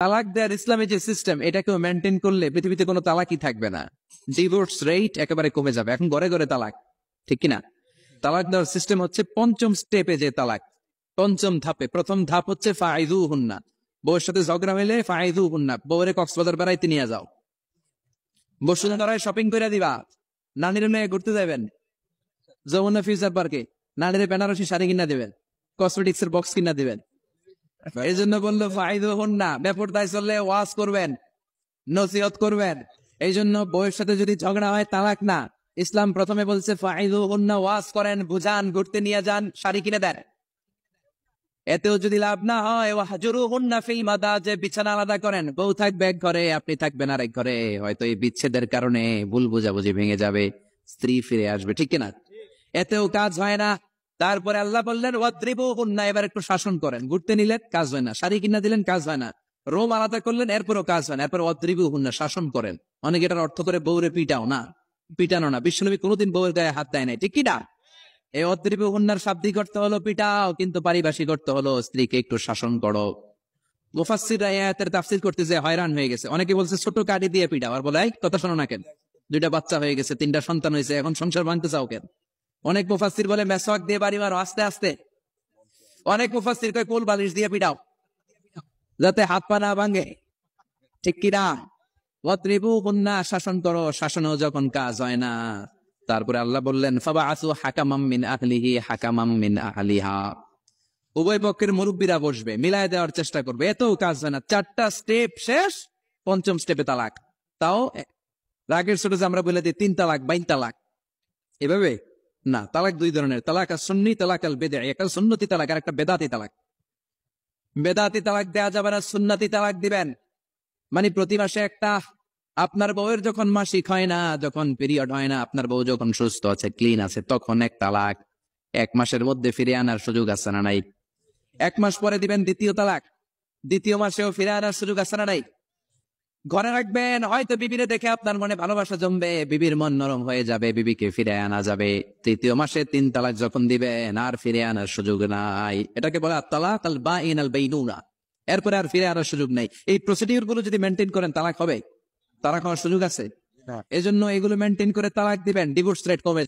তালাক দেওয়ার ইসলামী যে সিস্টেম, এটাকেও মেনটেন করলে পৃথিবীতে কোনো তালাকই থাকবে না। ডিভোর্স রেট একেবারে কমে যাবে। এখন ঘরে ঘরে তালাক, ঠিক কিনা? তালাক দেওয়ার সিস্টেম হচ্ছে পঞ্চম স্টেপে যে তালাক, পঞ্চম ধাপে। প্রথম ধাপ হচ্ছে ফাইদু হুন্না, বউয়ের সাথে ঝগড়া হইলে ফাইদু হুন্না, বউরে কক্সবাজার বেড়াইতে নিয়ে যাও, বসুন্ধরায় শপিং করে দিবা, নানির মেয়ে ঘুরতে যাবেন, যমুনা ফিউচার পার্কে নানির বেনারসি শাড়ি কিনা দিবেন, কসমেটিক্স এর বক্স কিনা দিবেন। এই জন্য বললো ফাইদু হুন্না, বেপরদায় চললে ওয়াজ করবেন, নসিহত করবেন। এই জন্য বউয়ের সাথে যদি ঝগড়া হয় তালাক না, ইসলাম প্রথমে বলছে ফাইদু হুন্না, ওয়াজ করেন, বুঝান, ঘুরতে নিয়ে যান, শাড়ি কিনে দেন। এতেও যদি লাভ না হয়, ওয়াহজুরুহুন্না ফিল মাদাজি, বিছানা আলাদা করেন, বউ থাকবে এক ঘরে, আপনি থাকবেন আরেক ঘরে। হয়তো এই বিচ্ছেদের কারণে ভুল বুঝাবুঝি ভেঙে যাবে, স্ত্রী ফিরে আসবে, ঠিক কিনা? এতেও কাজ হয় না। তারপরে আল্লাহ বললেন ওয়াদ্রিবুহুন্না, এবার একটু শাসন করেন। ঘুরতে নিলেন, কাজ হয় না। শাড়ি কিনা দিলেন, কাজ হয় না। রোম আলাদা করলেন, এরপরও কাজ হয় না। এরপর ওয়াদ্রিবুহুন্না, শাসন করেন। অনেকে এটার অর্থ করে বউরে পিটাও না, পিটানো না। বিশ্বনবী কোনোদিন বউয়ের গায়ে হাত দেয় নাই, ঠিক কিনা? এই অদ্রিবুহুন্নার শাব্দিক অর্থ হলো পিটাও, কিন্তু পারিভাষিক অর্থ হলো স্ত্রীকে একটু শাসন করো। মুফাসসিররা এই আয়াতের তাফসীর করতে যে হয়রান হয়ে গেছে। অনেকে বলছে ছোট কাঠি দিয়ে পিটাও, আর বলে এই কথা শোনো না কেন, দুইটা বাচ্চা হয়ে গেছে, 3টা সন্তান হয়েছে, এখন সংসার ভাঙতে চাও কেন? অনেক মুফাসসির বলে মেসওয়াক দিয়ে বাড়ি মারো আস্তে আস্তে। অনেক মুফাসসির কয় কোল বালিশ দিয়ে পিটাও, যাতে হাত পা না ভাঙে, ঠিক কিনা? ওয়াদ্রিবুহুন্না, শাসন করো। শাসনেও যখন কাজ হয় না, তারপরে আল্লাহ বললেন ফাবাআসু হাকামাম মিন আহলিহি হাকামাম মিন আহলিহা, উভয় পক্ষের মুরব্বীরা বসবে, মিলায় দেওয়ার চেষ্টা করবে। এতেও কাজ হয় না। 4টা স্টেপ শেষ, পঞ্চম স্টেপে তালাক। তাও রাগের ছোট যে আমরা বলে দিই 3 তালাক 22 তালাক, এভাবে না। তালাক 2 ধরনের, তালাক সুন্নি, তালাক আল বিদঈ। একটা সুন্নতি তালাক আর একটা বেদাতি তালাক। বেদাতি তালাক দেয়া যাবে না, সুন্নতি তালাক দিবেন। মানে প্রতি মাসে একটা, আপনার বউয়ের যখন মাসিক হয় না, যখন পিরিয়ড হয় না, আপনার বউ যখন সুস্থ আছে, ক্লিন আছে, তখন এক তালাক। 1 মাসের মধ্যে ফিরে আনার সুযোগ আছে না নাই? 1 মাস পরে দিবেন দ্বিতীয় তালাক, দ্বিতীয় মাসেও ফিরে আনার সুযোগ আছে না নাই? ঘরে রাখবেন, হয়তো বিবিরে দেখে আপনার মনে ভালোবাসা জমবে, বিবির মন নরম হয়ে যাবে, বিবিকে ফিরে আনা যাবে। তৃতীয় মাসে 3 তালাক যখন দিবেন, আর ফিরে আনার সুযোগ নাই। এটাকে বলে আত-তালাক আল বাইন আল বাইনুনা। এরপরে আর ফিরে আনার সুযোগ নাই। এই প্রসিডিউর গুলো যদি মেনটেন করেন, তালাক হবে? তালাক হওয়ার সুযোগ আছে? এজন্য এগুলো মেনটেন করে তালাক দিবেন, ডিভোর্স রেট কমে